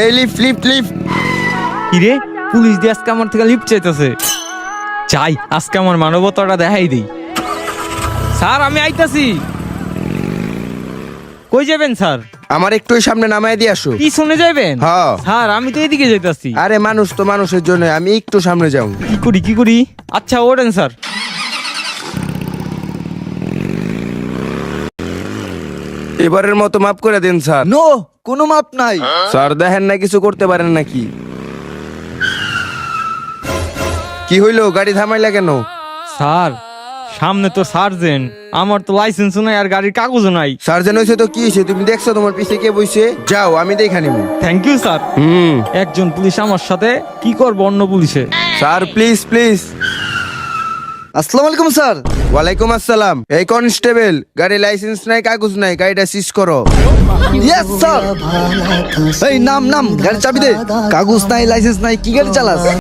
এই lift lift lift. কিরে police দিয়ে আজকে আমার থেকে লিফট চাইতেছে। চাই আজকে আমার মানবতাটা দেখাই দিই। স্যার আমি আইতাছি। কই যাবেন স্যার? আমার একটু ওই সামনে নামায় দিয়ে আসো। পিছনে যাবেন? হ্যাঁ। স্যার আমি তো এদিকে যাইতাছি। আরে মানুষ তো মানুষের জন্য, আমি একটু সামনে যাও। কি করি? আচ্ছা ওঠেন স্যার। এবারের মতো মাফ করে দেন স্যার। নো, কোনো মাপ নাই। স্যার দেখেন না কিছু করতে পারেন নাকি? কি হইলো, গাড়ি থামাইলা কেন? স্যার সামনে তো সার্জেন্ট, আমার তো লাইসেন্সও নাই আর গাড়ির কাগজও নাই। সার্জেন হয়েছে তো কি হয়েছে? তুমি দেখছো তোমার পিছে কে বইছে? যাও আমি দেখা নিব। Thank you sir. একজন পুলিশ আমার সাথে, কি করবো অন্য পুলিশে? Sir please please. আসসালামু আলাইকুম স্যার। ওয়ালাইকুম আসসালাম। এই কনস্টেবল, গাড়ি লাইসেন্স নাই, কাগজ নাই, গাড়িটা সিজ করো। Yes sir. এই নাম গাড়ি চাবি দে। কাগজ নাই, লাইসেন্স নাই, কি গাড়ি চালাস?